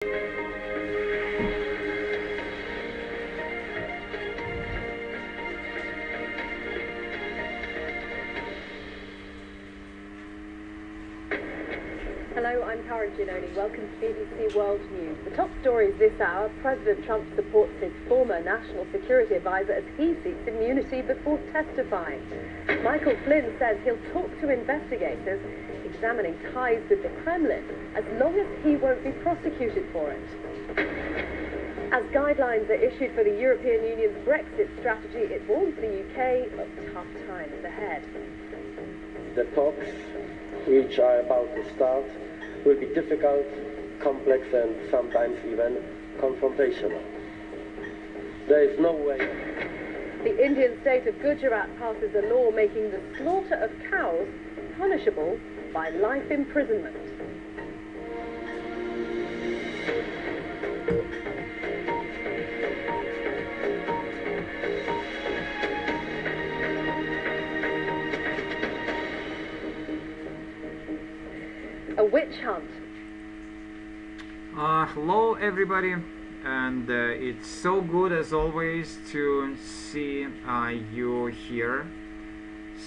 Hello, I'm Karen Giannoni. Welcome to BBC World News. The top stories this hour: President Trump supports his former national security advisor as he seeks immunity before testifying. Michael Flynn says he'll talk to investigators examining ties with the Kremlin as long as he won't be prosecuted for it. As guidelines are issued for the European Union's Brexit strategy, it warns the UK of tough times ahead. The talks, which are about to start, will be difficult, complex and sometimes even confrontational. There is no way. The Indian state of Gujarat passes a law making the slaughter of cows punishable by life imprisonment. A witch hunt. Hello everybody, and it's so good as always to see you here.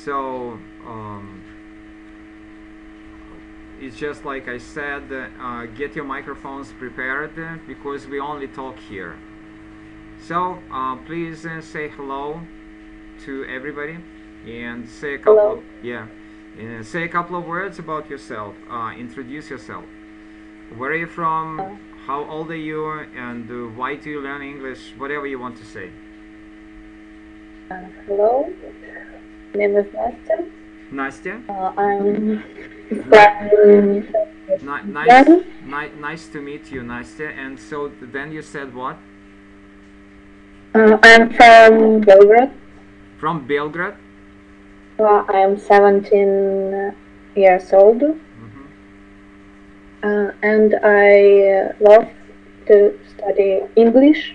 So it's just like I said, get your microphones prepared because we only talk here. So please say hello to everybody and say a couple of, say a couple of words about yourself. Introduce yourself. Where are you from? How old are you? And why do you learn English? Whatever you want to say. Hello. My name is Nastya. Nastya. I'm from nice to meet you, Nastya. And so then you said what? I'm from Belgrade. From Belgrade? I am 17 years old. And I love to study English.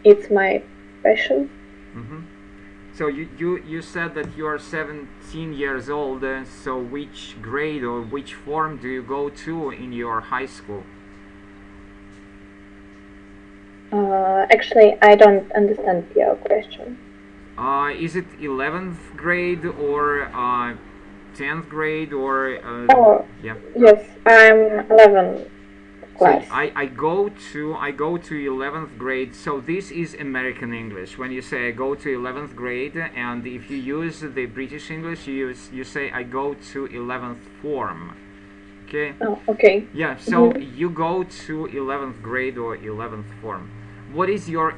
It's my passion. So you said that you are 17 years old. So which grade or which form do you go to in your high school? Actually, I don't understand your question. Is it 11th grade or 10th grade or yeah? Yes, I'm 11th class. So I go to 11th grade. So this is American English. When you say I go to 11th grade, and if you use the British English, you say I go to 11th form. Okay? Oh, okay. Yeah, so you go to 11th grade or 11th form. What is your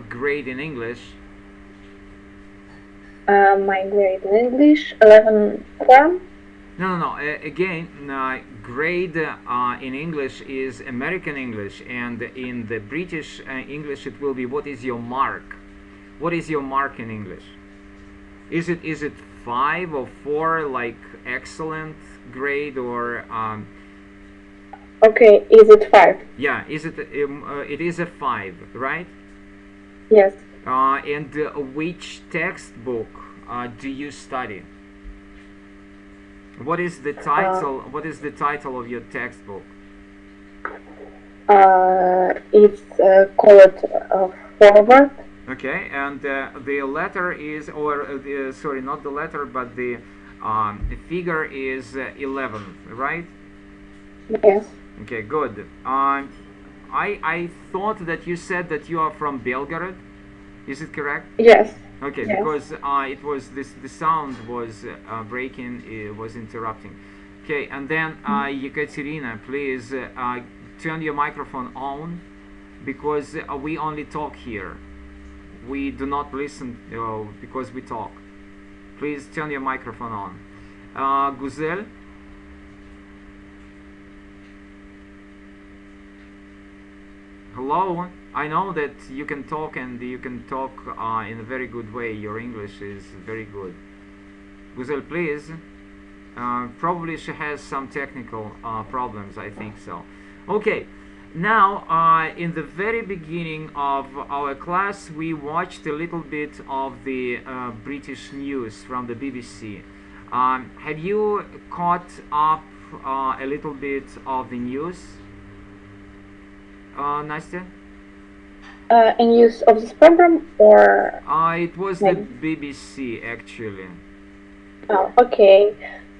grade in English? My grade in English, 11th form. No. Again, grade in English is American English, and in the British English it will be what is your mark? What is your mark in English? Is it 5 or 4, like excellent grade, or Okay, is it 5? yeah, is it? It is a 5, right? Yes. And which textbook do you study? What is the title? What is the title of your textbook? It's called Forward. Okay, and the letter is, or sorry, not the letter, but the figure is 11, right? Yes. Okay, good. I thought that you said that you are from Belgrade. Is it correct? Yes. Okay, yes. Because it was the sound was breaking, it was interrupting. Okay, and then Yekaterina, please turn your microphone on, because we only talk here. We do not listen because we talk. Please turn your microphone on. Guzel. Hello. I know that you can talk, and you can talk in a very good way. Your English is very good. Guzel, please. Probably she has some technical problems, I think so. Okay, now in the very beginning of our class we watched a little bit of the British news from the BBC. Have you caught up a little bit of the news? Nastya? In use of this program or? It was the BBC actually. Oh, okay.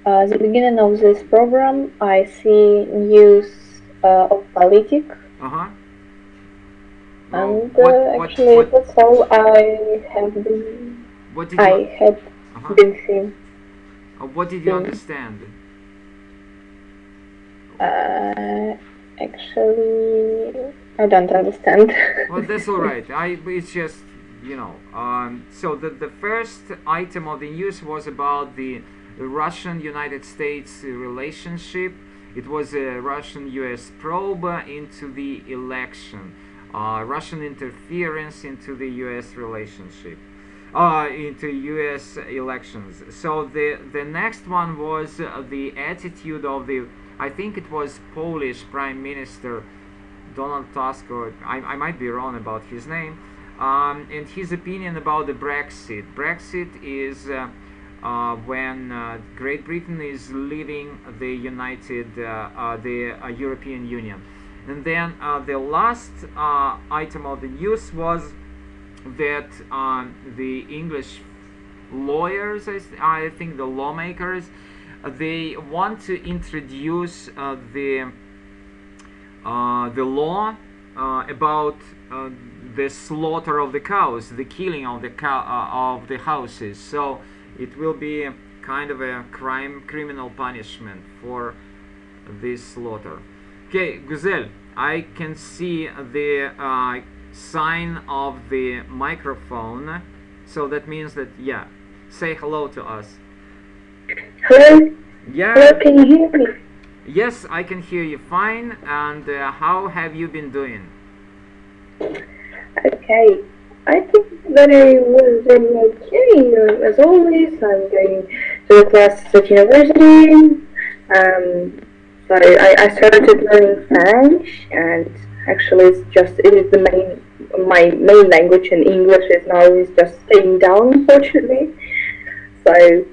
The beginning of this program, I see news of politics. And actually, that's all I have been. Been seeing. What did you understand? Actually, I don't understand. Well, that's all right. It's just, you know. So the first item of the news was about the Russian-United States relationship. It was a Russian-US probe into the election, Russian interference into the US relationship, into US elections. So the next one was the attitude of the, I think it was Polish Prime Minister Donald Tusk, or I might be wrong about his name, and his opinion about the Brexit. Brexit is when Great Britain is leaving the European Union. And then the last item of the news was that the English lawyers, I think the lawmakers, they want to introduce the law about the slaughter of the cows, the killing of the of the houses. So it will be kind of a criminal punishment for this slaughter. Okay, Guzel, I can see the sign of the microphone, so that means that, yeah, say hello to us. Hello? Yeah. Hello, can you hear me? Yes, I can hear you fine. And how have you been doing? Okay, I think that I was doing okay. As always, I'm going to the classes at university. So I started learning French, and actually it is my main language, and English is now just staying down, unfortunately. So,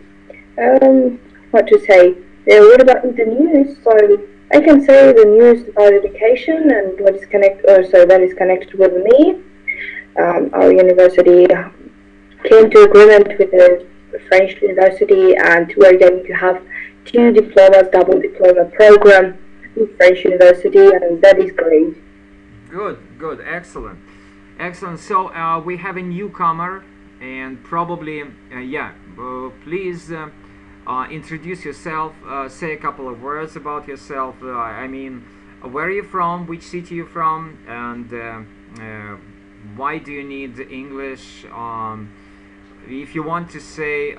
what to say? What about the news? So I can say the news about education and what is that is connected with me. Our university came to agreement with the French university, and we're going to have 2 diplomas, double diploma program in French university, and that is great. Good, excellent. So we have a newcomer, and probably, please introduce yourself, say a couple of words about yourself. I mean, where are you from, which city you're from, and why do you need English? If you want to say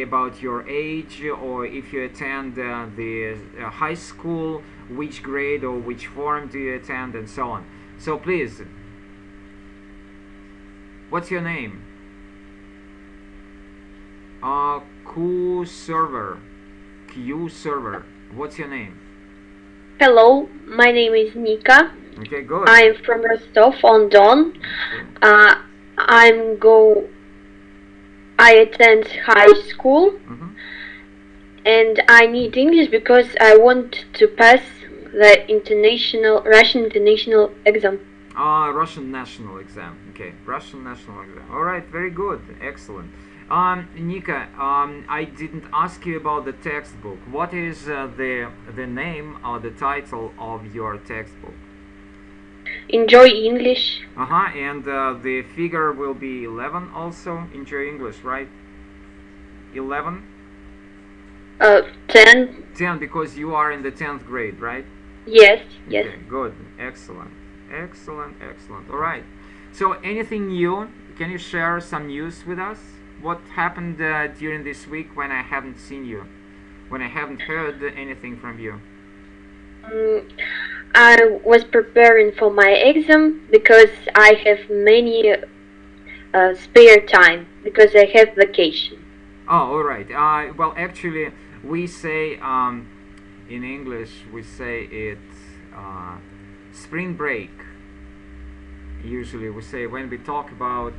about your age, or if you attend the high school, which grade or which form do you attend, and so on. So please, what's your name? Q server. What's your name? Hello, my name is Nika. Okay, good. I'm from Rostov-on-Don. I attend high school, and I need English because I want to pass the Russian international exam. Russian national exam. Okay, Russian national exam. All right, very good, excellent. Nika, I didn't ask you about the textbook. What is the name or the title of your textbook? Enjoy English. And the figure will be 11 also. Enjoy English, right? 11? 10. 10, because you are in the 10th grade, right? Yes. Okay, good. Excellent. All right. So anything new? Can you share some news with us? What happened during this week when I haven't seen you? When I haven't heard anything from you? I was preparing for my exam because I have many spare time because I have vacation. Oh, all right. Well, actually, we say in English we say it's spring break. Usually, we say when we talk about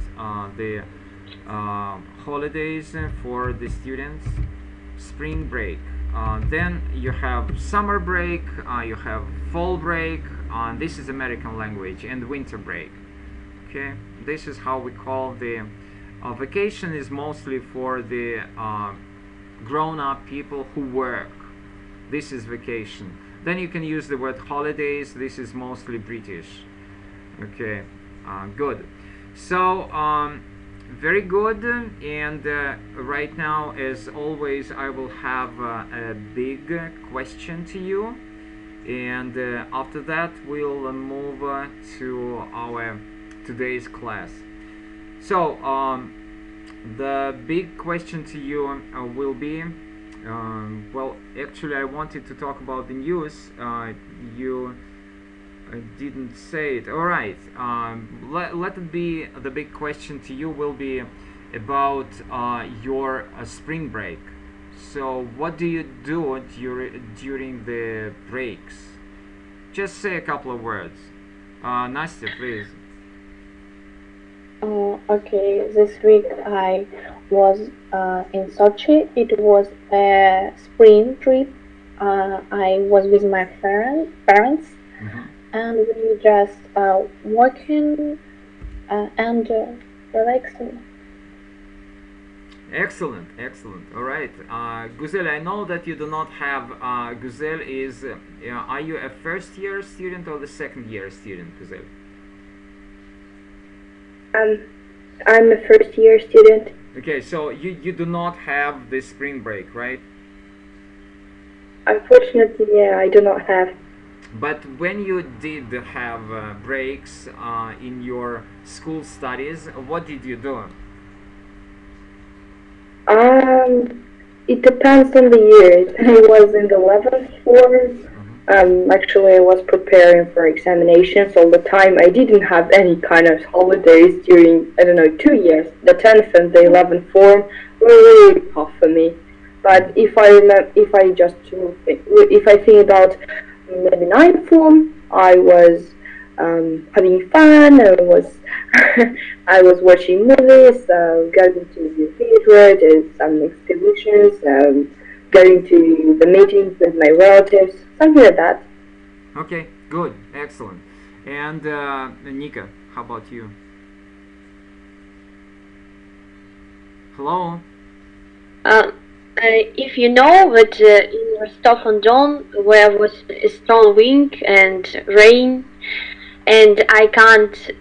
the holidays for the students, spring break. Then you have summer break, you have fall break, this is American language, and winter break. Okay, this is how we call the vacation. Is mostly for the grown-up people who work. This is vacation. Then you can use the word holidays. This is mostly British. Okay, good. So very good. And right now, as always, I will have a big question to you, and after that we'll move to our today's class. So the big question to you will be, well, actually I wanted to talk about the news. You didn't say it. All right, let it be. The big question to you will be about your spring break. So what do you do during the breaks? Just say a couple of words. Nastya, please. Okay, this week I was in Sochi. It was a spring trip. I was with my parents, and we just working and relaxing. Excellent, excellent. All right, Guzel, I know that you do not have. Guzel is. Are you a first-year student or the second-year student, Guzel? I'm a first-year student. Okay, so you do not have the spring break, right? Unfortunately, yeah, I do not have. But when you did have breaks in your school studies, what did you do? It depends on the years. I was in the 11th form. Actually, I was preparing for examinations all the time. I didn't have any kind of holidays during, I don't know, 2 years. The 10th and the 11th form were really tough for me. But if I remember, if I think about maybe 9th form, I was having fun. I was watching movies, going to the theater, to some exhibitions, going to the meetings with my relatives, something like that. Okay, good, excellent. And Nika, how about you? Hello? If you know that in Rostov-on-Don, where was a strong wind and rain, and I can't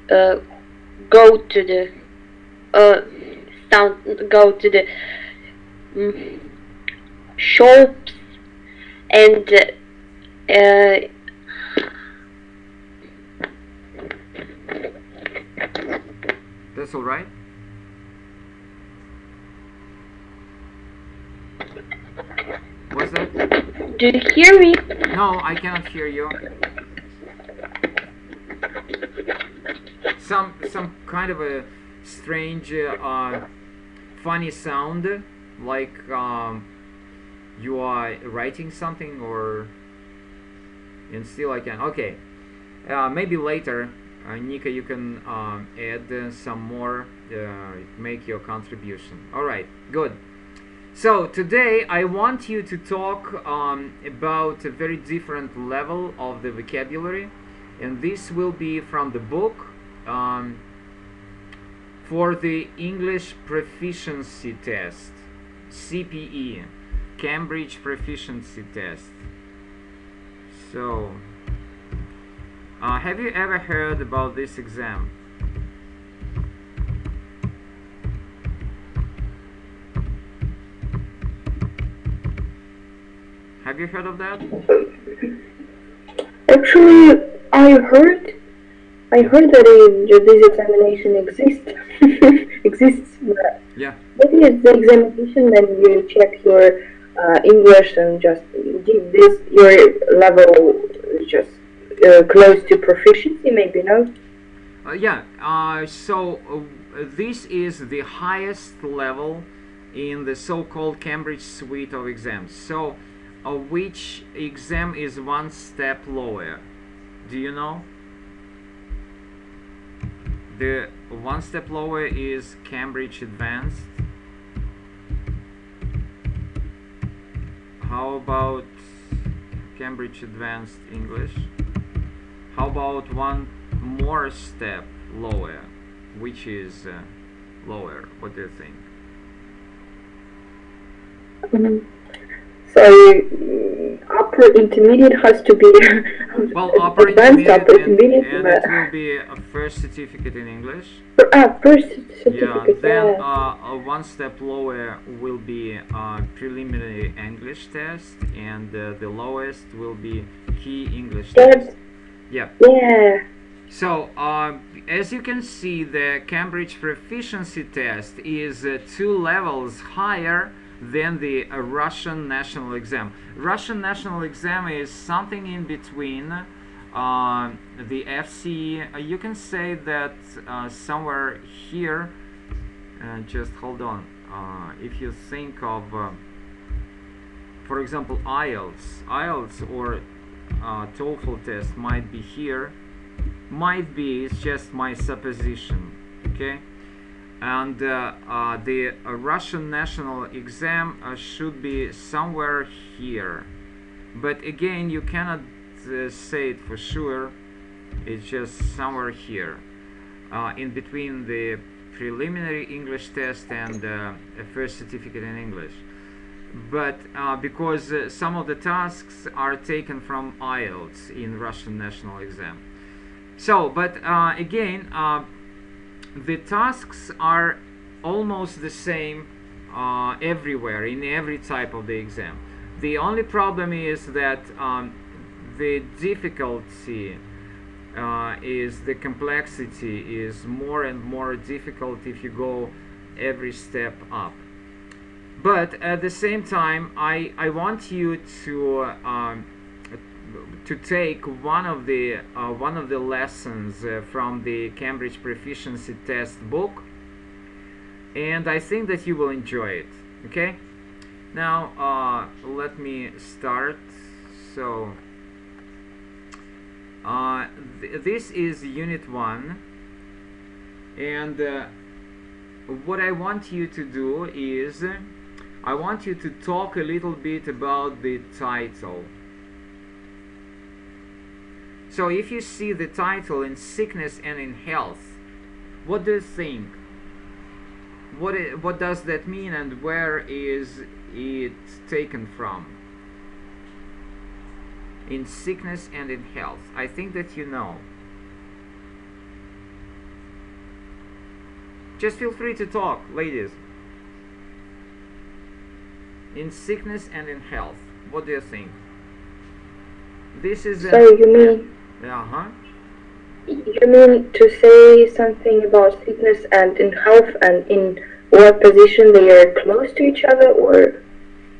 go to the shops, and that's all right. What's that? Do you hear me? No, I cannot hear you. Some kind of a strange, funny sound, like you are writing something, or and still I can. Okay, maybe later, Nika, you can add some more, make your contribution. All right, good. So today I want you to talk about a very different level of the vocabulary, and this will be from the book for the English Proficiency Test, CPE, Cambridge Proficiency Test. So, have you ever heard about this exam? Have you heard of that? Actually, I heard that this examination exists. Yeah. What is the examination when you check your English and just give this your level just close to proficiency? Maybe no. Yeah. So this is the highest level in the so-called Cambridge suite of exams. So, which exam is one step lower? Do you know? The one step lower is Cambridge Advanced. How about Cambridge Advanced English? How about one more step lower? Which is lower? What do you think? So upper intermediate has to be well, upper advanced, upper intermediate, and it will be a first certificate in English. First certificate. Yeah. Then one step lower will be preliminary English test, and the lowest will be key English test. Yeah. Yeah. So as you can see, the Cambridge proficiency test is 2 levels higher than the Russian national exam. Russian national exam is something in between the FCE. You can say that somewhere here. Just hold on. If you think of, for example, IELTS or TOEFL test might be here. Might be. It's just my supposition. Okay. And the Russian national exam should be somewhere here, but again you cannot say it for sure. It's just somewhere here, in between the preliminary English test and a first certificate in English. But because some of the tasks are taken from IELTS in Russian national exam. So, but again, the tasks are almost the same everywhere, in every type of the exam. The only problem is that the difficulty is, the complexity is more and more difficult if you go every step up. But at the same time, I want you to take one of the lessons from the Cambridge Proficiency Test book, and I think that you will enjoy it. Okay, now let me start. So this is Unit 1, and what I want you to do is I want you to talk a little bit about the title. So if you see the title in sickness and in health, what do you think? What does that mean, and where is it taken from? In sickness and in health. I think that you know. Just feel free to talk, ladies. In sickness and in health, what do you think? This is So you mean? You mean to say something about sickness and in health, and in what position they are close to each other, or?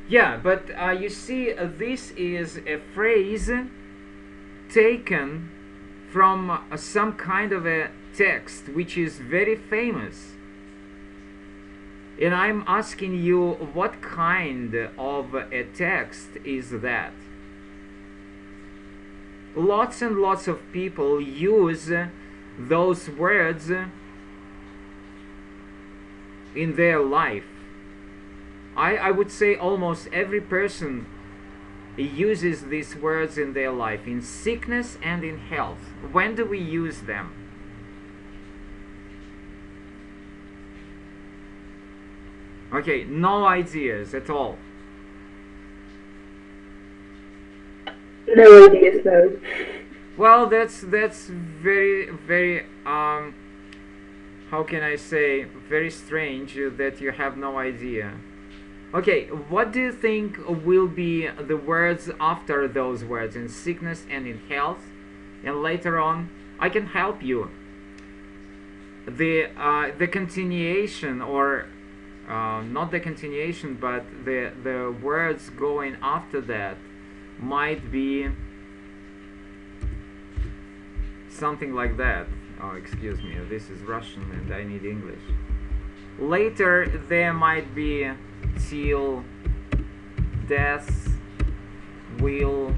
Yeah, but you see, this is a phrase taken from some kind of a text which is very famous. And I'm asking you, what kind of a text is that? Lots and lots of people use those words in their life. I would say almost every person uses these words in their life, in sickness and in health. When do we use them? Okay, no ideas at all. No ideas, no. Well, that's very, very how can I say, very strange that you have no idea. Okay, what do you think will be the words after those words, in sickness and in health? And later on, I can help you. The continuation, or not the continuation, but the words going after that might be something like that. Oh, excuse me, this is Russian and I need English. Later there might be till death will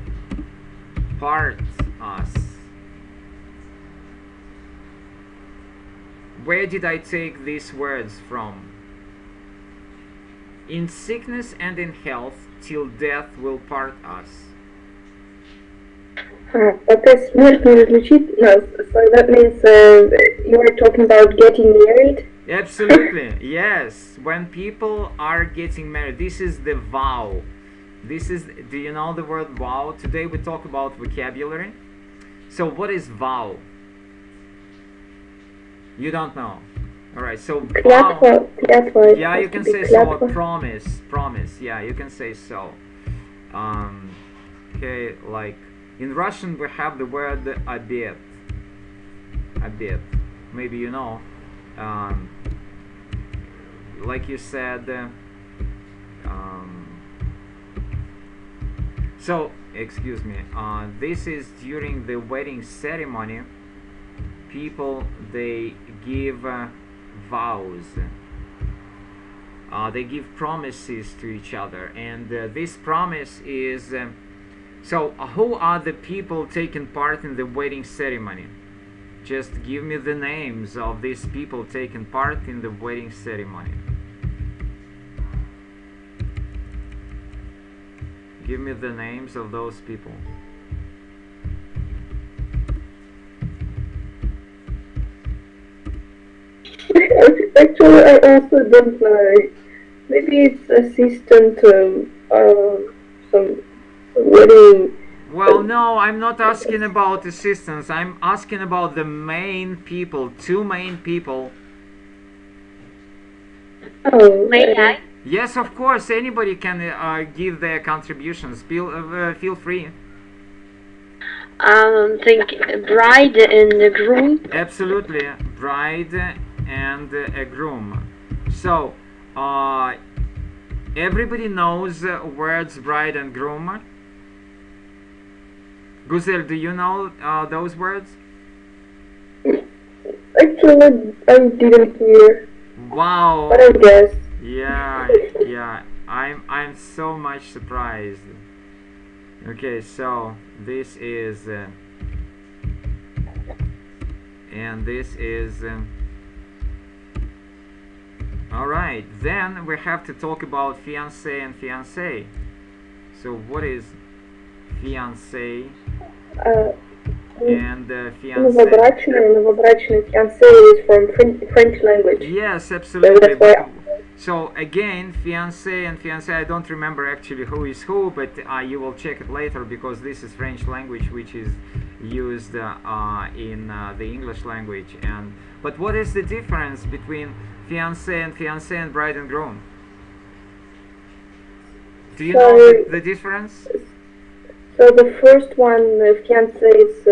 part us. Where did I take these words from? In sickness and in health, till death will part us. Пока смерть не разлучит нас. So that means you were talking about getting married? Absolutely, yes. When people are getting married, this is the vow. This is, do you know the word vow? Today we talk about vocabulary. So what is vow? You don't know. Alright, so vow. Yeah, you can say so. Promise. Yeah, you can say so. Okay, like in Russian we have the word обет. Maybe you know. Like you said. So, excuse me. This is during the wedding ceremony. People, they give vows. They give promises to each other, and this promise is. So, who are the people taking part in the wedding ceremony? Just give me the names of these people taking part in the wedding ceremony. Give me the names of those people. Actually, I also don't know. Maybe it's assistant to some wedding. Well, no, I'm not asking about assistants. I'm asking about the main people, two main people. Oh, May I? Yes, of course, anybody can give their contributions. Feel free. Think bride and the groom. Absolutely, bride and a groom. So, everybody knows words bride and groom. Guzel, do you know those words? Actually, I didn't hear. Wow. But I guess. Yeah. I'm so much surprised. Okay, so this is and this is all right. Then we have to talk about fiancé and fiancée. So what is fiancé and fiancé? Новобрачный fiancé is from French language. Yes, absolutely. So that's why. So again, fiancé and fiancée, I don't remember actually who is who, but you will check it later because this is French language which is used in the English language. But what is the difference between fiancé and bride and groom? Do you know the difference? So the first one, fiancé is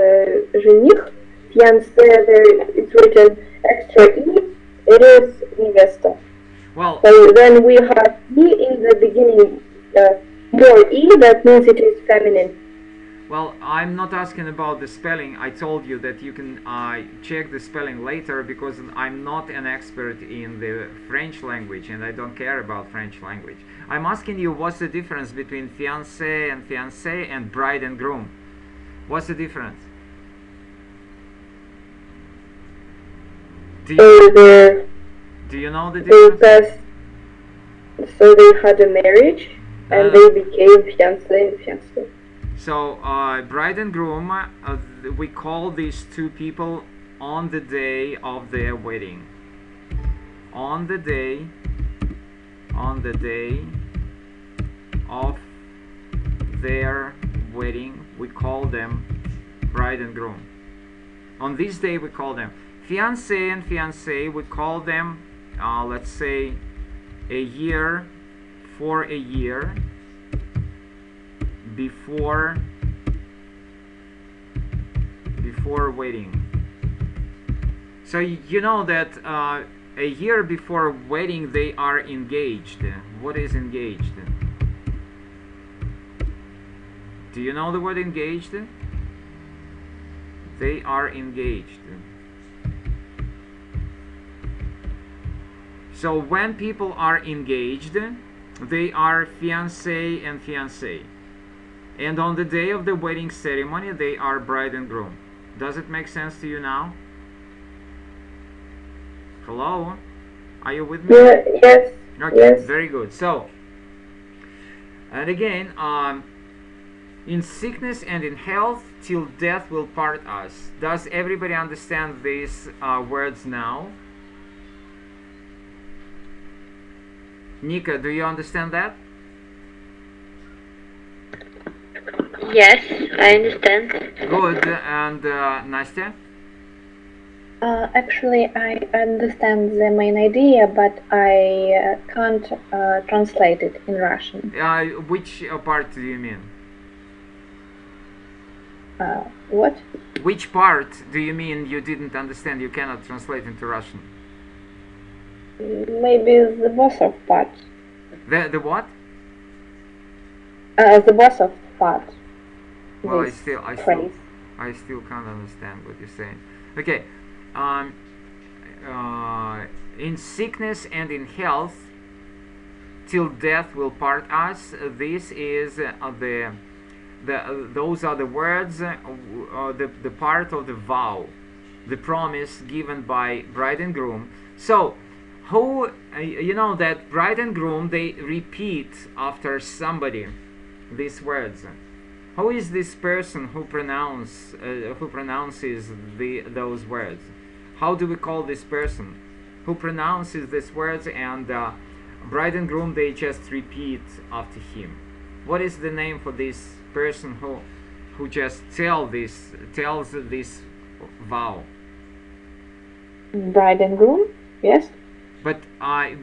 жених. Fiancé, there it's written extra e. It is невеста. Well, so then we have e in the beginning, more e, that means it is feminine. Well, I'm not asking about the spelling. I told you that you can check the spelling later because I'm not an expert in the French language and I don't care about French language. I'm asking you what's the difference between fiancé and bride and groom. What's the difference? Do you know the difference? So they had a marriage and they became fiancé and fiancée. So bride and groom, we call these two people on the day of their wedding. On the day of their wedding, we call them bride and groom. On this day we call them fiancé and fiancée. We call them let's say a year before wedding. So you know that a year before wedding they are engaged. What is engaged? Do you know the word engaged? They are engaged. So when people are engaged, they are fiancé and fiancée. And on the day of the wedding ceremony, they are bride and groom. Does it make sense to you now? Hello? Are you with me? Yeah, yes. Okay, yes. Very good. So, and again, In sickness and in health, till death will part us. Does everybody understand these words now? Nika, do you understand that? Yes, I understand. Good. And Nastya? Actually, I understand the main idea, but I can't translate it in Russian. Which part do you mean? What? Which part do you mean you didn't understand, you cannot translate into Russian? Maybe the boss of part. The what? The boss of part. Well, I This still can't understand what you're saying. Okay. In sickness and in health, till death will part us. This is those are the words, the part of the vow, the promise given by bride and groom. So, who you know that bride and groom, they repeat after somebody these words. Who is this person who pronounces those words? How do we call this person who pronounces these words, and bride and groom, they just repeat after him? What is the name for this person who just tells this vow? Bride and groom, yes. But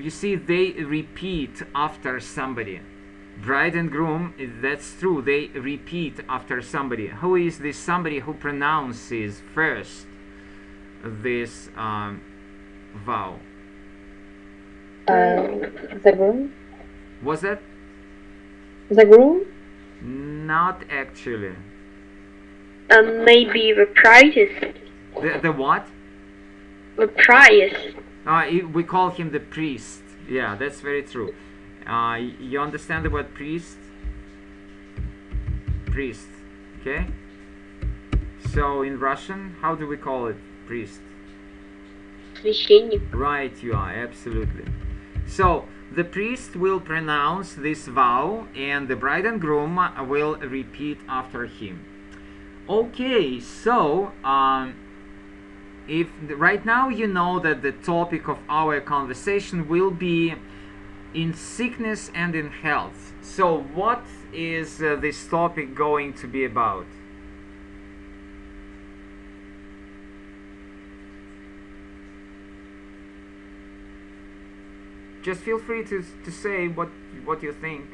you see, they repeat after somebody. Bride and groom, that's true, they repeat after somebody. Who is this somebody who pronounces first this vow? The groom? Was that? The groom? Not actually. Maybe the priest. The what? The priest. We call him the priest. Yeah, that's very true. You understand the word priest? Priest. Okay? So in Russian, how do we call it? Priest. Священник. Right, you are, absolutely. So the priest will pronounce this vow, and the bride and groom will repeat after him. Okay, so if right now you know that the topic of our conversation will be in sickness and in health. So what is this topic going to be about? Just feel free to say what you think.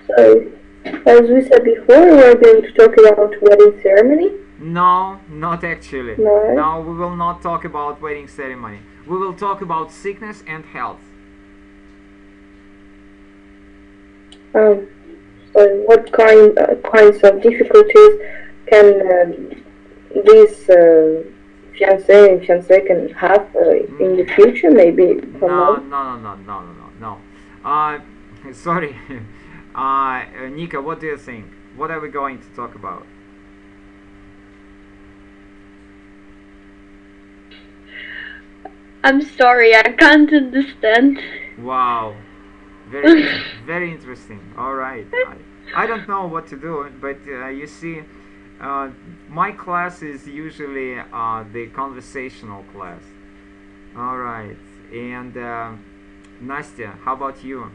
So, as we said before, we're going to talk about wedding ceremony. No, not actually. No? No, we will not talk about wedding ceremony. We will talk about sickness and health. So, what kinds of difficulties can these fiancé and fiancée can have in the future? Maybe. No. Sorry, Nika. What do you think? What are we going to talk about? I'm sorry, I can't understand. Wow, very interesting. All right, I don't know what to do, but you see, my class is usually the conversational class. All right, and Nastya, how about you?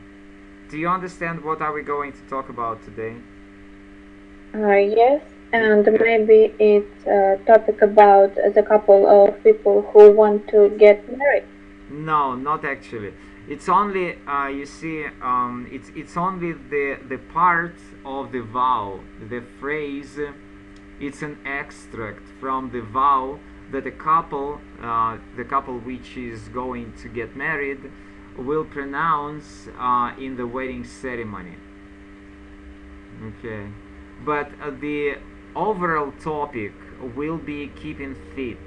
Do you understand what are we going to talk about today? Yes, and maybe it's a topic about the couple of people who want to get married. No, not actually. It's only you see, it's only the part of the vow, the phrase. It's an extract from the vow that the couple which is going to get married will pronounce in the wedding ceremony. Okay, but the overall topic will be keeping fit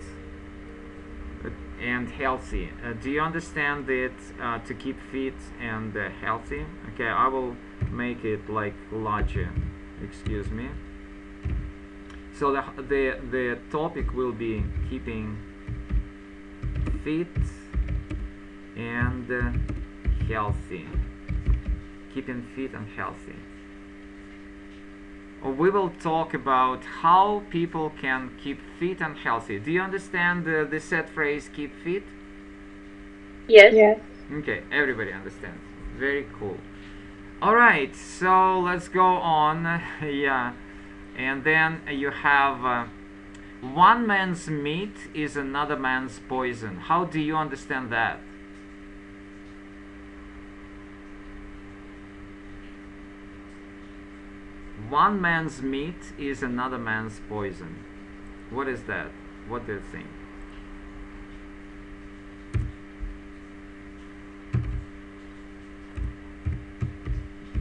and healthy. Do you understand that to keep fit and healthy? Okay, I will make it like larger. Excuse me. So the topic will be keeping fit and healthy. keeping fit and healthy. We will talk about how people can keep fit and healthy. Do you understand the set phrase keep fit? Yes. Yes. Okay, everybody understands. Very cool. Alright, so let's go on. Yeah, and then you have one man's meat is another man's poison. How do you understand that? One man's meat is another man's poison. What is that? What do you think?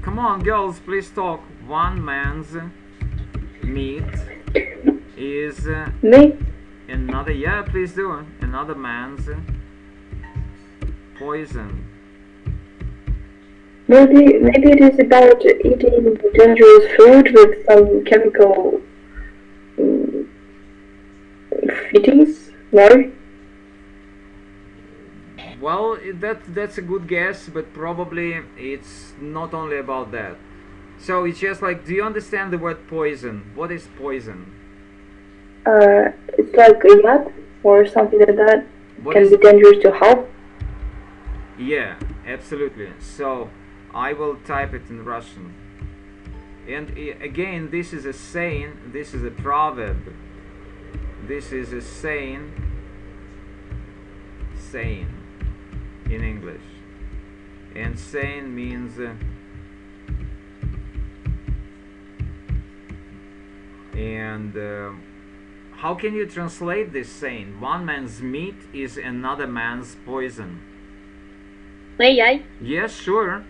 Come on, girls, please talk. One man's meat is Me? another. Yeah, please do. Another man's poison. Maybe it is about eating dangerous food with some chemical fittings, no? Well, that's a good guess, but probably it's not only about that. So it's just like, do you understand the word poison? What is poison? It's like a yacht or something like that. What Can is- be dangerous to health. Yeah, absolutely. So I will type it in Russian. And again, this is a saying, this is a proverb. This is a saying in English. And saying means how can you translate this saying? One man's meat is another man's poison. May I? Yes, sure.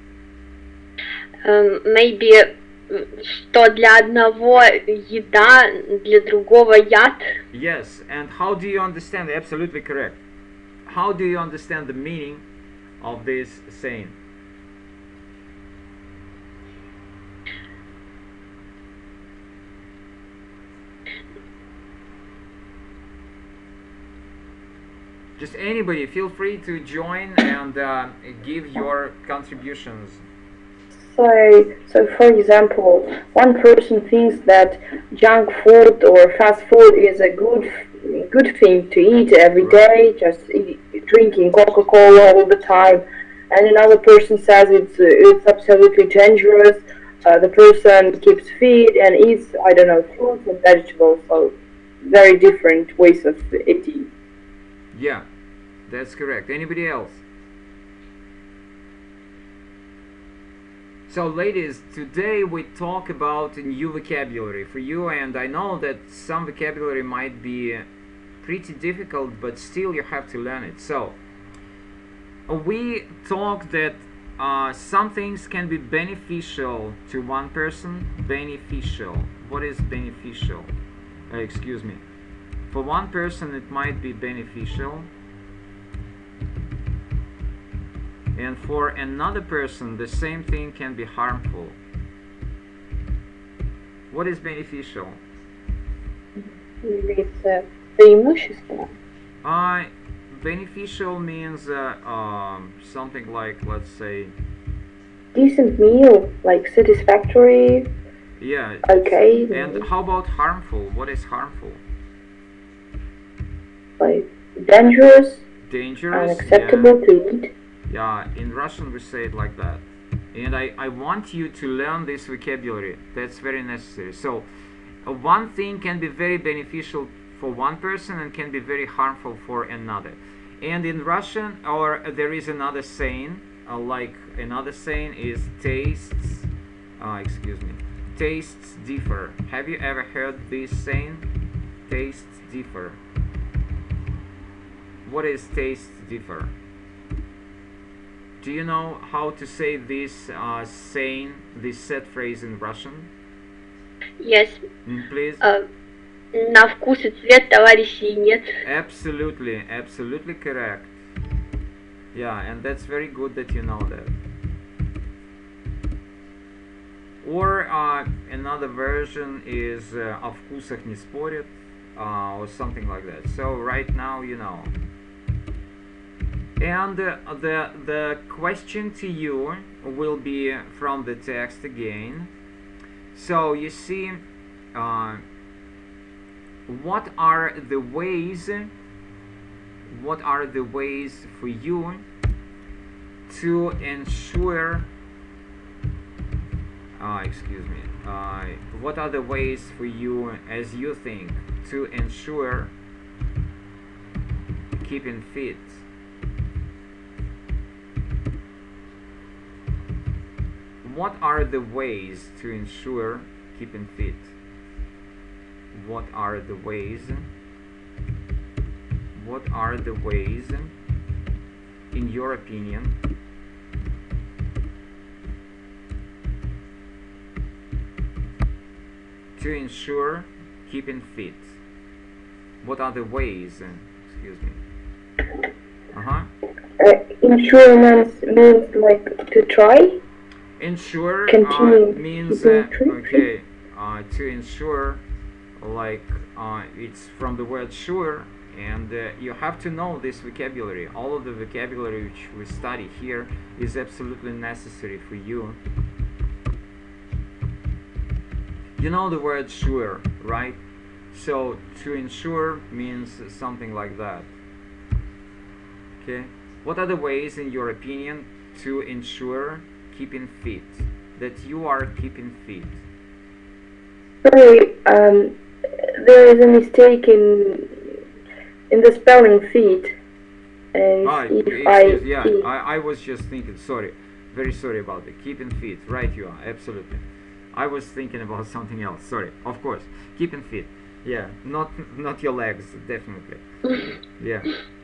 Maybe что для одного еда, для другого яд. Yes, and how do you understand? Absolutely correct. How do you understand the meaning of this saying? Just anybody, feel free to join and give your contributions. So for example, one person thinks that junk food or fast food is a good thing to eat every day, just drinking Coca-Cola all the time, and another person says it's absolutely dangerous. The person keeps fit and eats, I don't know, fruits and vegetables, so very different ways of eating. Yeah, that's correct. Anybody else? So ladies, today we talk about new vocabulary for you, and I know that some vocabulary might be pretty difficult, but still you have to learn it. So we talk that some things can be beneficial to one person. Beneficial. What is beneficial? Excuse me. For one person it might be beneficial, and for another person the same thing can be harmful. What is beneficial? It's преимущество. Beneficial means something like, let's say, Decent meal, like satisfactory, yeah. okay, And how about harmful? What is harmful? like dangerous, Dangerous. unacceptable to eat. Yeah, in Russian we say it like that. And I want you to learn this vocabulary. That's very necessary. So one thing can be very beneficial for one person and can be very harmful for another. And in Russian, or there is another saying, like another saying is tastes, tastes differ. Have you ever heard this saying? Tastes differ. What is tastes differ? Do you know how to say this saying, this set phrase in Russian? Yes. Please. На вкус и цвет товарищей нет. Absolutely, absolutely correct. Yeah, and that's very good that you know that. Or another version is о вкусах не спорят, or something like that. So right now you know. And the question to you will be from the text again. So you see, what are the ways for you to ensure what are the ways for you, as you think, to ensure keeping fit? What are the ways to ensure keeping fit? What are the ways? What are the ways, in your opinion, to ensure keeping fit? What are the ways? Excuse me. Insurance means like to try. Ensure Continue means keeping to ensure, like it's from the word sure, and you have to know this vocabulary. All of the vocabulary which we study here is absolutely necessary for you. You know the word sure, right? So to ensure means something like that. Okay, what are the ways, in your opinion, to ensure keeping fit, that you are keeping fit? Sorry, there is a mistake in the spelling fit. And I was just thinking, sorry, very sorry about it. Keeping fit, right, you are, absolutely. I was thinking about something else, sorry, of course. Keeping fit, yeah, not your legs, definitely. Yeah,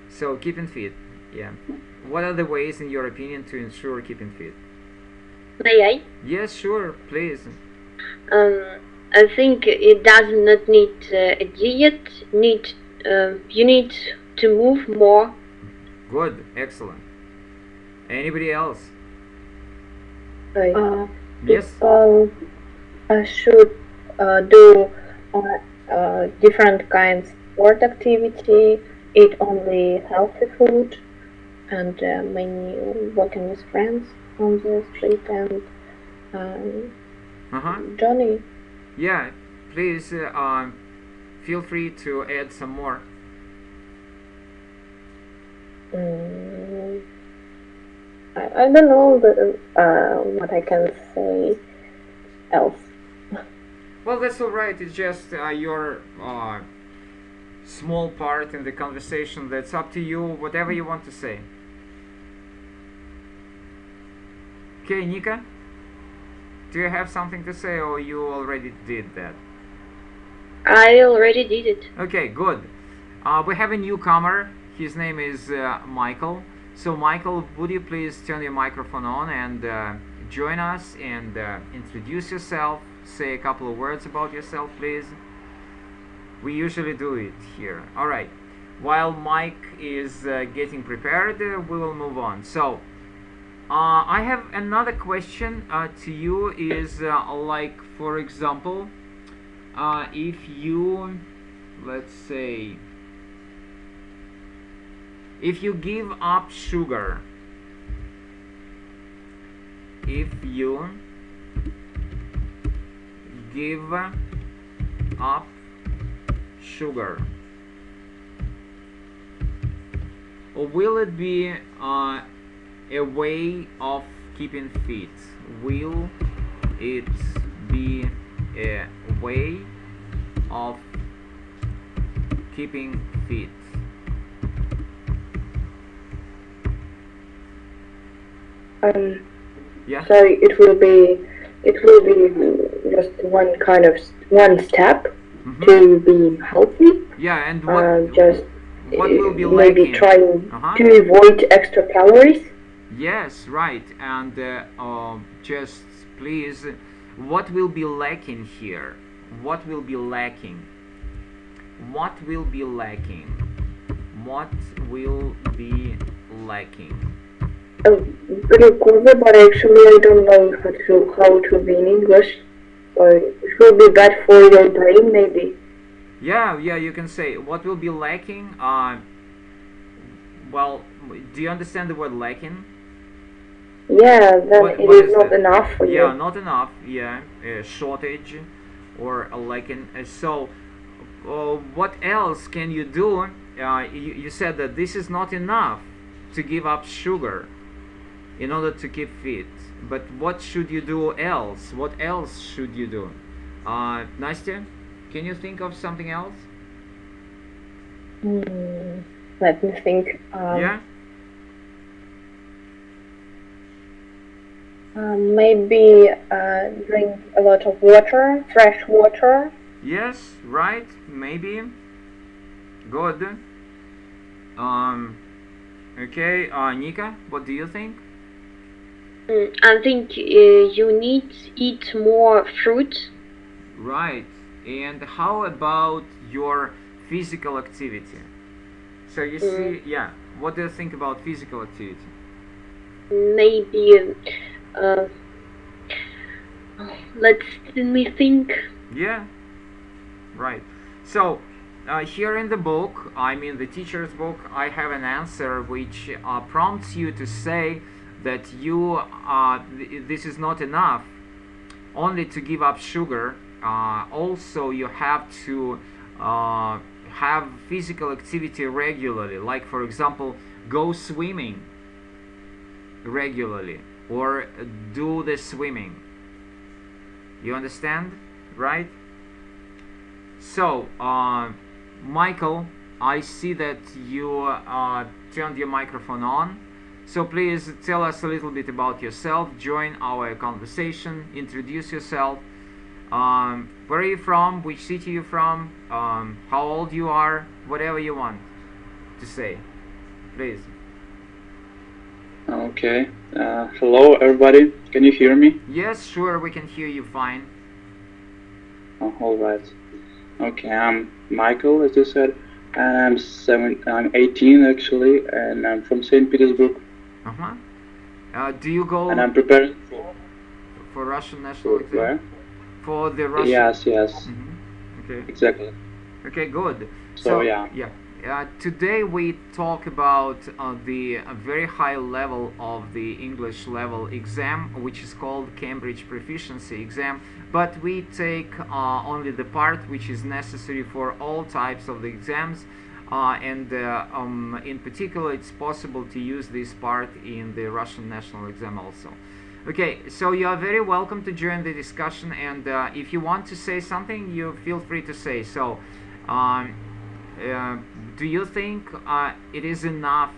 so keeping fit, yeah. What are the ways, in your opinion, to ensure keeping fit? May I? Yes, sure, please. I think it does not need a diet. You need to move more. Good, excellent. Anybody else? Yes. People Should do different kinds of sport activity, eat only healthy food, and many walking with friends on the street and Johnny. Yeah, please feel free to add some more. I don't know what I can say else. Well, that's all right. It's just your small part in the conversation. That's up to you, whatever you want to say. Okay, Nika? Do you have something to say, or you already did that? I already did it. Okay, good. We have a newcomer. His name is Michael. So, Michael, would you please turn your microphone on and join us and introduce yourself? Say a couple of words about yourself, please. We usually do it here. All right. While Mike is getting prepared, we will move on. So, I have another question to you. Is like, for example, if you, let's say, if you give up sugar, if you give up sugar, or will it be a way of keeping fit? Will it be a way of keeping fit? Yeah. So it will be just one step to being healthy. Yeah, and what will be maybe lacking? trying to avoid extra calories. Yes, right. And just please, what will be lacking here? What will be lacking? What will be lacking? What will be lacking? Pretty clever, but actually I don't know how it will be in English. It will be bad for your brain, maybe. Yeah, you can say what will be lacking. well, do you understand the word lacking? Yeah, then What it is is not that? enough for you. Yeah, not enough. Yeah, a shortage or a lacking. So, what else can you do? You said that this is not enough to give up sugar in order to keep fit. But what should you do else? What else should you do? Nastya, can you think of something else? Let me think. Yeah? Maybe drink a lot of water, fresh water. Yes, right, maybe. Good. Okay, Nika, what do you think? I think you need to eat more fruit. Right. And how about your physical activity? So you see, yeah, what do you think about physical activity? Maybe let me think. Yeah, right. So here in the book, I mean the teacher's book, I have an answer which prompts you to say that you this is not enough only to give up sugar. Also you have to have physical activity regularly, like for example go swimming regularly or do the swimming. You understand, right? So Michael, I see that you turned your microphone on, so please tell us a little bit about yourself, join our conversation, introduce yourself. Where are you from, which city you from, how old you are, whatever you want to say, please. Okay. Hello, everybody. Can you hear me? Yes, sure, we can hear you fine. Oh, all right. Okay, I'm Michael, as you said, and I'm 18 actually, and I'm from St. Petersburg. Do you go and I'm preparing for Russian national exam? Where? For the Russian. Yes. Okay. Exactly. Okay, good. So yeah. Today we talk about the very high level of the English level exam, which is called Cambridge Proficiency Exam, but we take only the part which is necessary for all types of the exams, and in particular it's possible to use this part in the Russian national exam also. Okay, so you are very welcome to join the discussion, and if you want to say something, you feel free to say. So do you think it is enough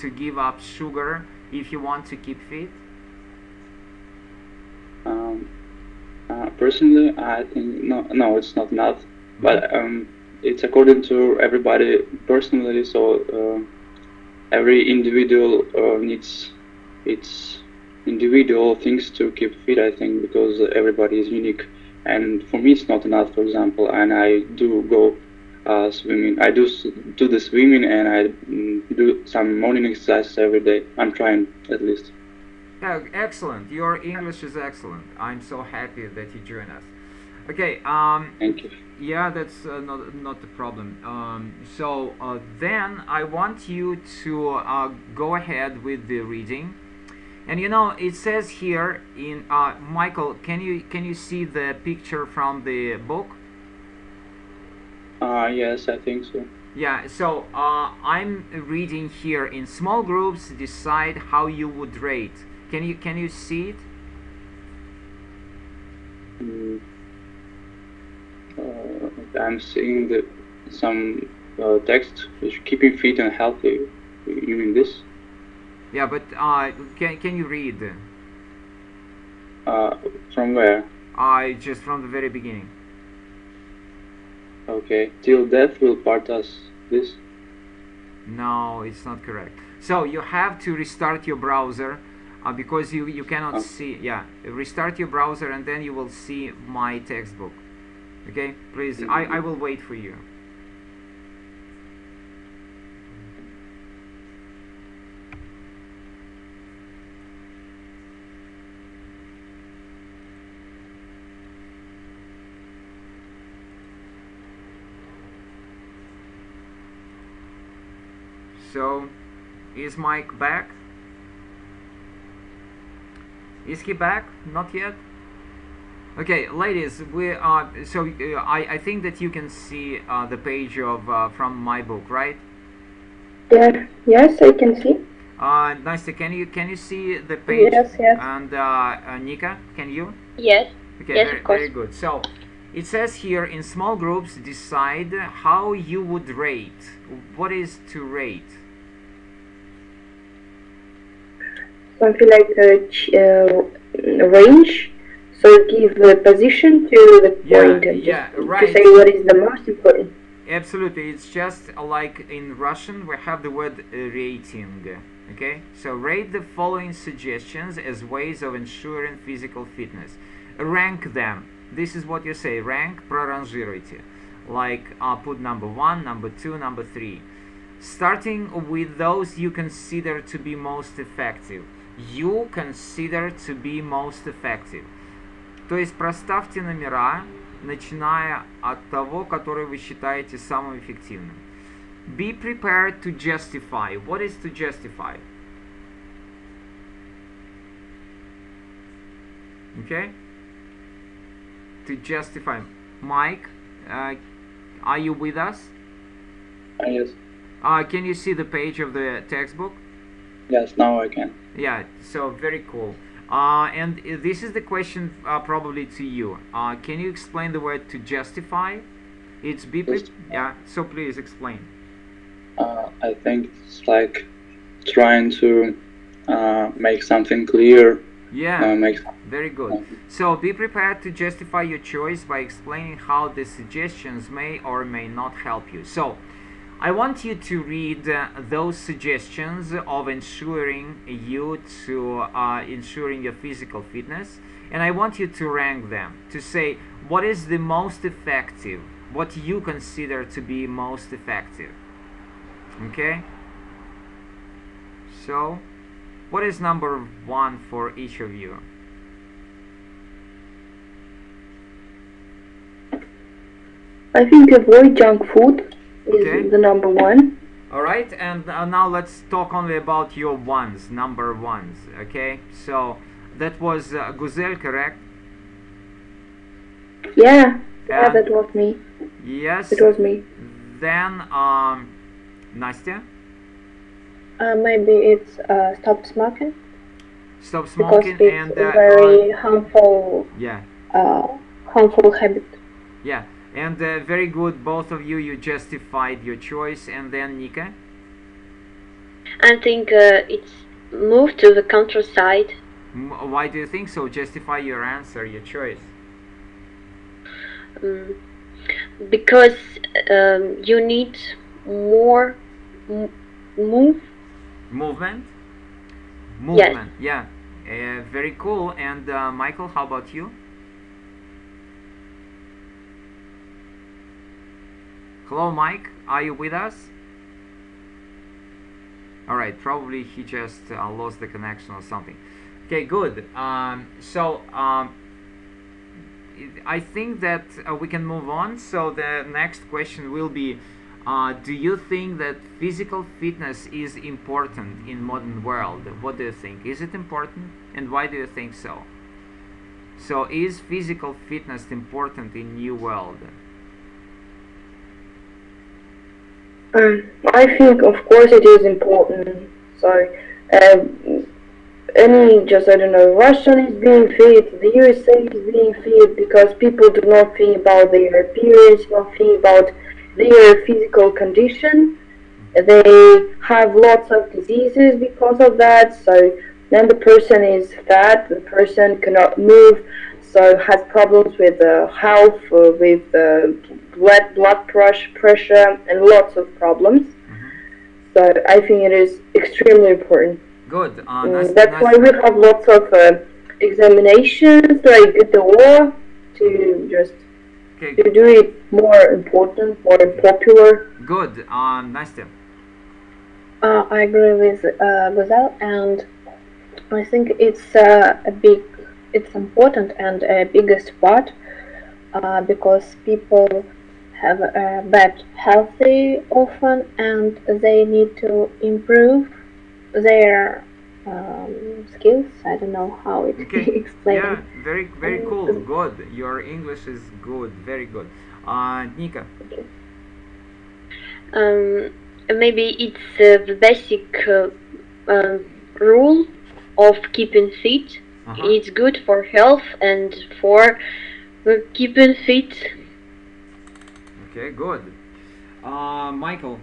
to give up sugar if you want to keep fit? Personally, I think no, it's not enough. But it's according to everybody personally. So every individual needs its individual things to keep fit. I think because everybody is unique, and for me, it's not enough. For example, and I do go. Swimming. I do the swimming, and I do some morning exercises every day. I'm trying, at least. Yeah, excellent. Your English is excellent. I'm so happy that you join us. Okay. Thank you. Yeah, that's not the problem. So then I want you to go ahead with the reading. And you know, it says here in Michael, can you see the picture from the book? Yes, I think so. Yeah, so I'm reading here in small groups. Decide how you would rate. Can you see it? I'm seeing some text which keeping fit and healthy. You mean this? Yeah, but can you read? From where? Just from the very beginning. Okay, till death will part us. This? No, it's not correct. So you have to restart your browser because you cannot see. Yeah, restart your browser and then you will see my textbook. Okay, please. I will wait for you. So Is Mike back? Is he back? Not yet. Okay, ladies, we are. So I think that you can see the page of from my book, right? Yeah. Yes, I can see. Nastya, can you see the page? Yes. Yes. And Nika, can you? Yes. Okay, Yes, very, of course. very good. So it says here, in small groups, decide how you would rate. What is to rate? Something like a range. So give the position to the point and yeah, just right. to say what is the most important. Absolutely, it's just like in Russian we have the word rating. Okay, so rate the following suggestions as ways of ensuring physical fitness. Rank them. This is what you say. Rank, проранжируйте. Like put number 1, number 2, number 3. Starting with those you consider to be most effective. You consider to be most effective. То есть проставьте номера, начиная от того, который вы считаете самым эффективным. Be prepared to justify. What is to justify? Okay? To justify. Mike, are you with us? Yes. Can you see the page of the textbook? Yes, now I can. Yeah, so very cool. And this is the question probably to you. Can you explain the word to justify? It's be yeah, so please explain. I think it's like trying to make something clear. Yeah, very good. So be prepared to justify your choice by explaining how the suggestions may or may not help you. So I want you to read those suggestions of ensuring you to ensuring your physical fitness, and I want you to rank them, to say what is the most effective, what you consider to be most effective. Okay? So, what is number 1 for each of you? I think avoid junk food is the number 1. Alright, and now let's talk only about your ones, number ones, okay? So, that was Guzel, correct? Yeah, that was me. Yes. It was me. Then, Nastya? Maybe it's stop smoking. Stop smoking, because it's a very harmful. Yeah. Harmful habit. Yeah, and very good, both of you. You justified your choice, and then Nika. I think it's move to the countryside. Why do you think so? Justify your answer, your choice. Because you need more movement. Movement, yes. Yeah. Very cool. And Michael, how about you? Hello, Mike. Are you with us? Alright, probably he just lost the connection or something. Okay, good. I think that we can move on. So the next question will be, do you think that physical fitness is important in modern world? What do you think? Is it important? And why do you think so? So is physical fitness important in new world? I think, of course, it is important. So, I don't know, Russian is being fit, the USA is being fit because people do not think about their appearance, not think about their physical condition. They have lots of diseases because of that. So then the person is fat, the person cannot move, so has problems with health, with blood pressure, and lots of problems. So I think it is extremely important. Good. That's why we have lots of examinations, like the war, to just to do it more important, more popular. Good. Nastya. I agree with Guzel, and I think it's it's important and biggest part because people have a bad healthy often, and they need to improve their skills. I don't know how it explained. Yeah, very cool. Good. Your English is good. Very good. Nika. Maybe it's the basic rule of keeping fit. It's good for health and for keeping fit. Okay, good. Michael.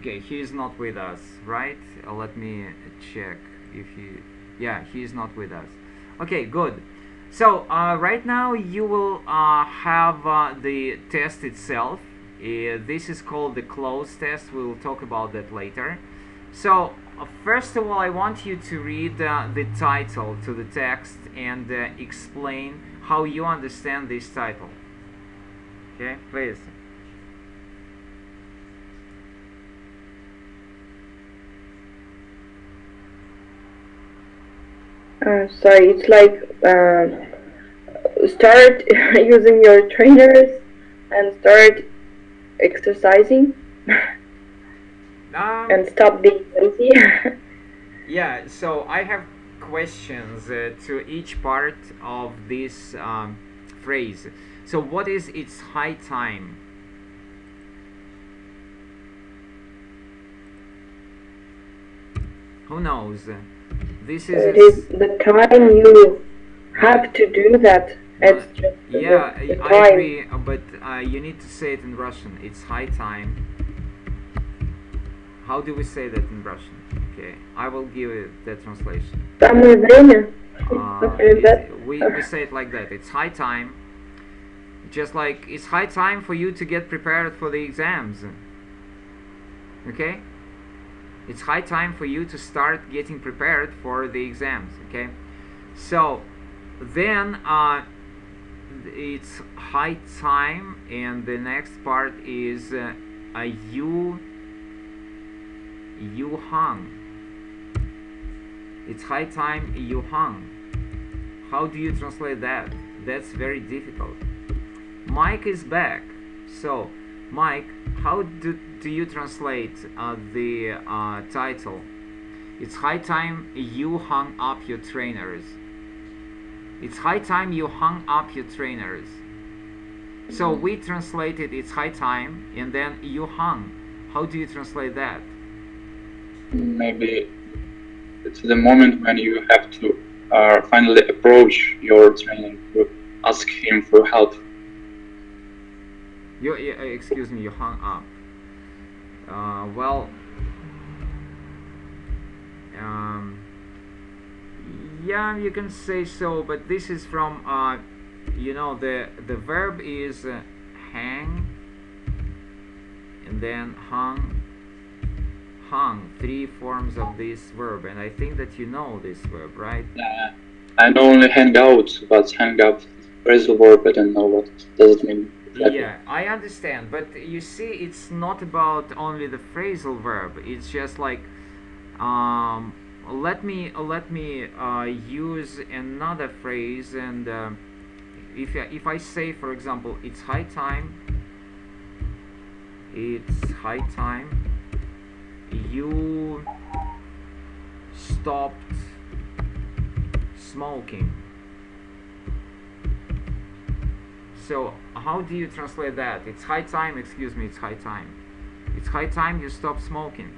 Okay, he is not with us, right? Let me check if he... Yeah, he is not with us. Okay, good. So, right now you will have the test itself. This is called the closed test. We will talk about that later. So, first of all, I want you to read the title to the text and explain how you understand this title. Okay, please. Sorry, it's like start using your trainers and start exercising and stop being lazy. Yeah, so I have questions to each part of this phrase. So what is "it's high time"? Who knows? This is... It is the time you have to do that. It's just yeah, the time. I agree, but you need to say it in Russian. It's high time. How do we say that in Russian? Okay, I will give it the translation. Самое время. We say it like that. It's high time. Just like it's high time for you to get prepared for the exams. Okay? It's high time for you to start getting prepared for the exams. Okay? So then it's high time, and the next part is you hung. It's high time you hung. How do you translate that? That's very difficult. Mike is back. So, Mike, how do you translate the title? It's high time you hung up your trainers. It's high time you hung up your trainers. So we translated it's high time and then you hung. How do you translate that? Maybe it's the moment when you have to finally approach your trainer to ask him for help. Excuse me, you hung up. Well, yeah, you can say so, but this is from you know, the verb is hang and then hung. 3 forms of this verb, and I think that you know this verb, right? I know only hang out, but hang up is a verb. I don't know what does it mean. Exactly. Yeah, I understand, but you see, it's not about only the phrasal verb. It's just like let me use another phrase, and if I say, for example, it's high time you stopped smoking. So how do you translate that? It's high time, excuse me, it's high time. It's high time you stop smoking.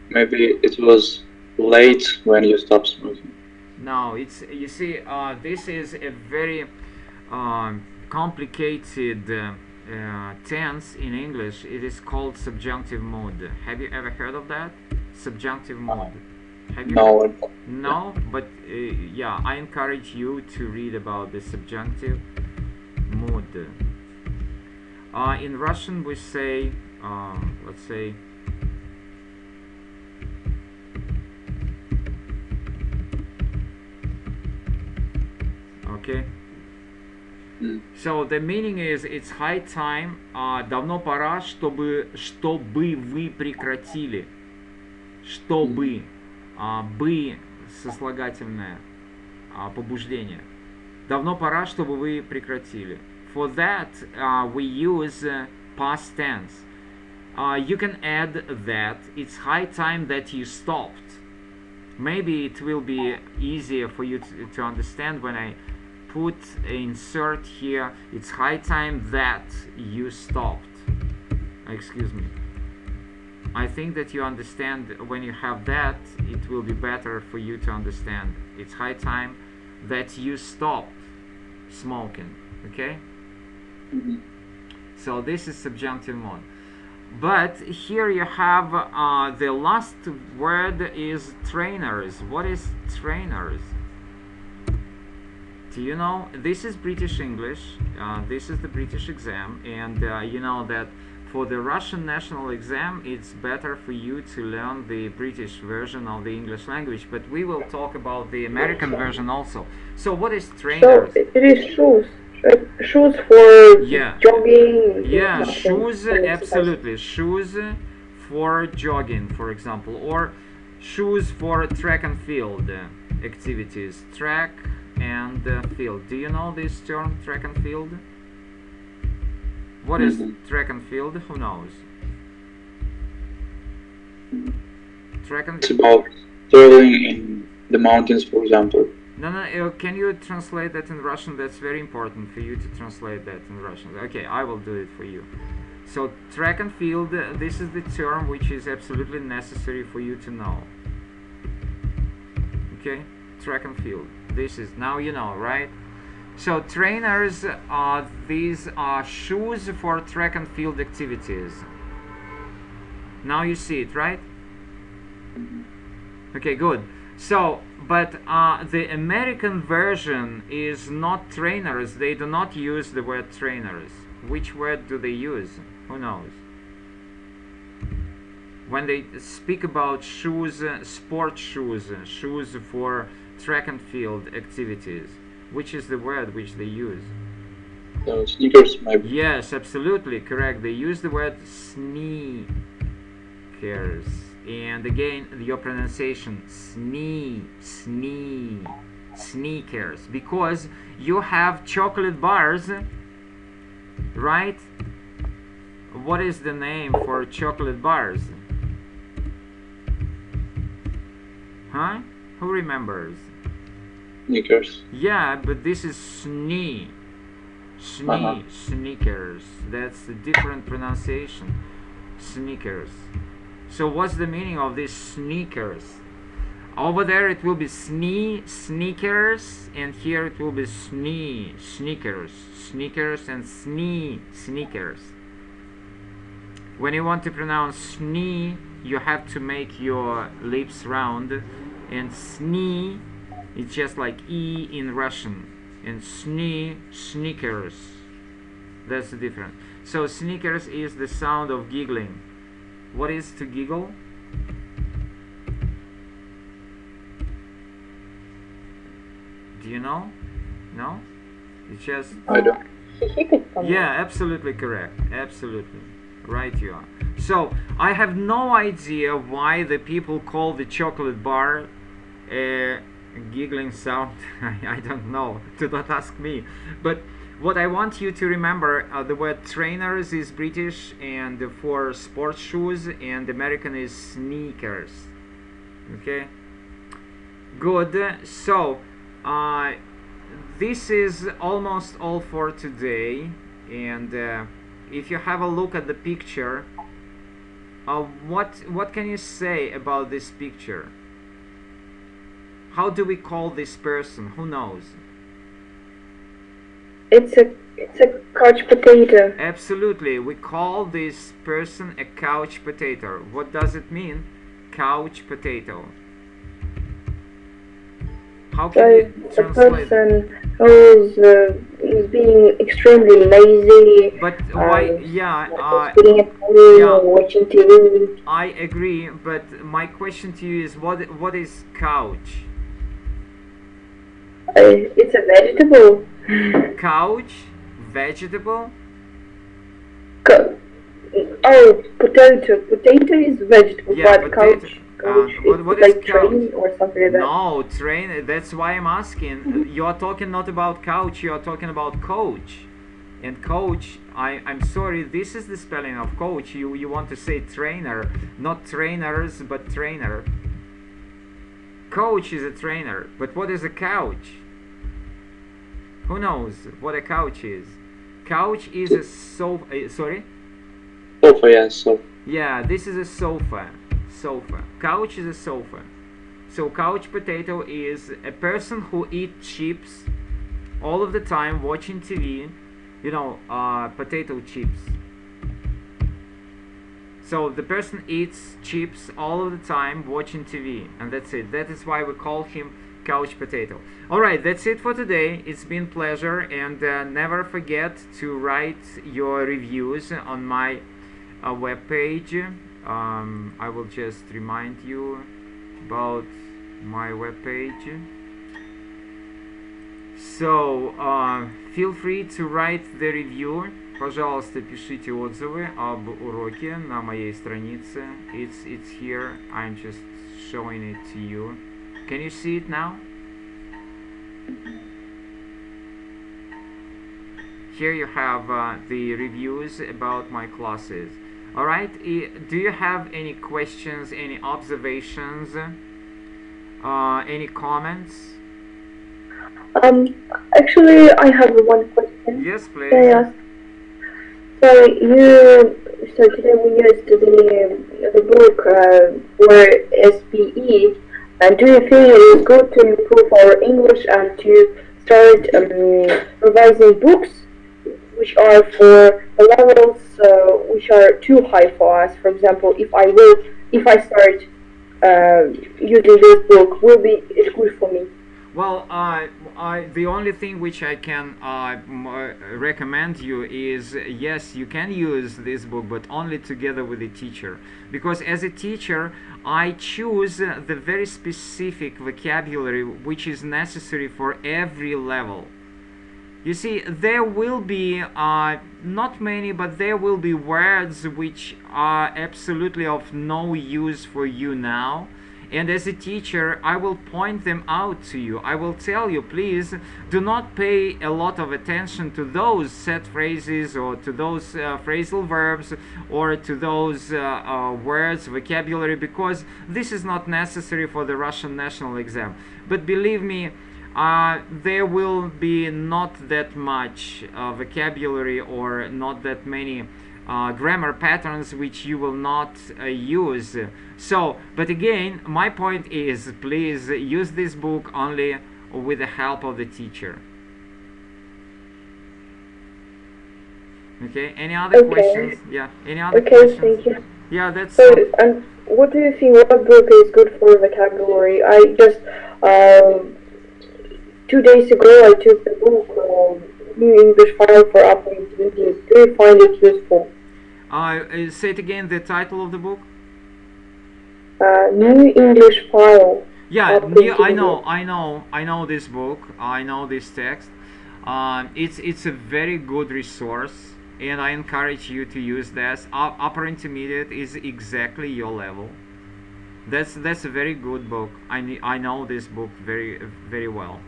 Maybe it was late when you stopped smoking. No, it's, you see, this is a very complicated tense in English. It is called subjunctive mood. Have you ever heard of that? Subjunctive mood. Have you No. No, but yeah, I encourage you to read about the subjunctive mood. In Russian we say, let's say, okay. So the meaning is, it's high time, давно пора, чтобы вы прекратили. Чтобы, бы сослагательное, побуждение. Давно пора, чтобы вы прекратили. For that we use past tense. you can add that it's high time that you stopped. Maybe it will be easier for you to understand when I put insert here. It's high time that you stopped. Excuse me. I think that you understand when you have that, it will be better for you to understand. It's high time that you stop smoking. Okay? So this is subjunctive mode. But here you have the last word is trainers. What is trainers? Do you know? This is British English. This is the British exam, and you know that for the Russian national exam, it's better for you to learn the British version of the English language. But we will talk about the American version also. So what is trainers? So it is shoes. Shoes for jogging. Yeah, shoes, absolutely. Shoes for jogging, for example, or shoes for track and field activities. Track and field. Do you know this term, track and field? What is track and field? Who knows? Track and It's about traveling in the mountains, for example. No, can you translate that in Russian? That's very important for you to translate that in Russian. Okay, I will do it for you. So, track and field, this is the term which is absolutely necessary for you to know. Okay, track and field. This is, now you know, right? So, trainers, these are shoes for track and field activities. Now you see it, right? Okay, good. So, but the American version is not trainers. They do not use the word trainers. Which word do they use? Who knows? When they speak about shoes, sport shoes, shoes for track and field activities, which is the word which they use? Sneakers, maybe. Yes, absolutely correct. They use the word sneakers. And again, your pronunciation, sneakers, because you have chocolate bars, right? What is the name for chocolate bars? Huh? Who remembers? Sneakers. Yeah, but this is sneakers. That's a different pronunciation. Sneakers. So what's the meaning of this sneakers? Over there it will be sneakers, and here it will be sneakers and sneakers. When you want to pronounce you have to make your lips round, and it's just like E in Russian, and sneakers. That's the difference. So sneakers is the sound of giggling. What is to giggle? Do you know? No? It's just... I don't. Yeah, absolutely correct. Absolutely. Right you are. So, I have no idea why the people call the chocolate bar a giggling sound. I don't know. Do not ask me. But what I want you to remember, the word trainers is British, and for sports shoes, and American is sneakers. Okay? Good. So, this is almost all for today. And if you have a look at the picture, what can you say about this picture? How do we call this person? Who knows? It's a couch potato. Absolutely. We call this person a couch potato. What does it mean? Couch potato. How can you translate? A person who is being extremely lazy. But why? Yeah. Sitting at home or watching TV. I agree. But my question to you is, what is couch? It's a vegetable. Couch, vegetable. Potato. Potato is vegetable, Yeah, but potato. couch What is is like couch? train or something like that. No, train. That's why I'm asking. You are talking not about couch. You are talking about coach. And coach, I'm sorry, this is the spelling of coach. You want to say trainer, not trainers, but trainer. Coach is a trainer, but what is a couch? Who knows what a couch is? Couch is a sofa. Sorry? Sofa, yeah, sofa. Yeah, this is a sofa. Sofa. Couch is a sofa. So couch potato is a person who eats chips all of the time, watching TV. You know, potato chips. So the person eats chips all of the time, watching TV, and that's it. That is why we call him couch potato. Alright, that's it for today. It's been a pleasure, and never forget to write your reviews on my webpage. I will just remind you about my webpage. So, feel free to write the review. Пожалуйста, пишите отзывы об уроке на моей странице. It's here. I'm just showing it to you. Can you see it now? Here you have the reviews about my classes. Alright, do you have any questions, any observations, any comments? Actually, I have one question. Yes, please. Can I ask? So today we used the book for SPE. And do you think it is good to improve our English and to start revising books which are for the levels which are too high for us? For example, if I start using this book, will be it good for me? Well, the only thing which I can recommend you is, yes, you can use this book, but only together with the teacher. Because as a teacher, I choose the very specific vocabulary which is necessary for every level. You see, there will be, not many, but there will be words which are absolutely of no use for you now. And as a teacher, I will point them out to you. I will tell you, please do not pay a lot of attention to those set phrases or to those phrasal verbs or to those words, vocabulary, because this is not necessary for the Russian national exam. But believe me, there will be not that much vocabulary or not that many grammar patterns which you will not use. So, but again, my point is, please use this book only with the help of the teacher. Okay, any other questions? Yeah, any other questions? Okay, thank you. Yeah, that's so. And what do you think? What book is good for vocabulary? I just 2 days ago I took the book New English File for Upper Intermediate. Do you find it useful? Say it again, the title of the book? New English File. Yeah, I know this book. I know this text. It's a very good resource, and I encourage you to use that. Upper Intermediate is exactly your level. That's a very good book. I know this book very well.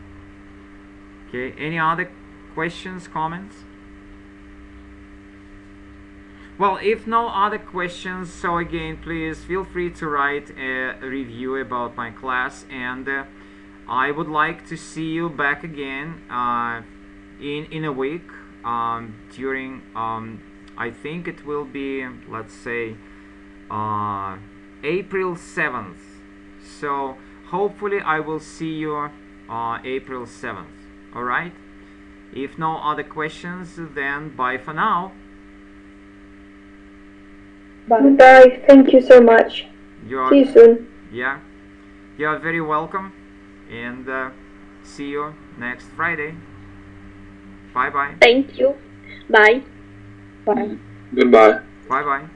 Okay, any other questions, comments? Well, if no other questions, so again, please feel free to write a review about my class, and I would like to see you back again in a week during I think it will be, let's say, April 7th. So hopefully I will see you April 7th. Alright? If no other questions, then bye for now. Bye. Thank you so much. See you soon. Yeah. You are very welcome. And see you next Friday. Bye-bye. Thank you. Bye. Bye. Goodbye. Bye-bye.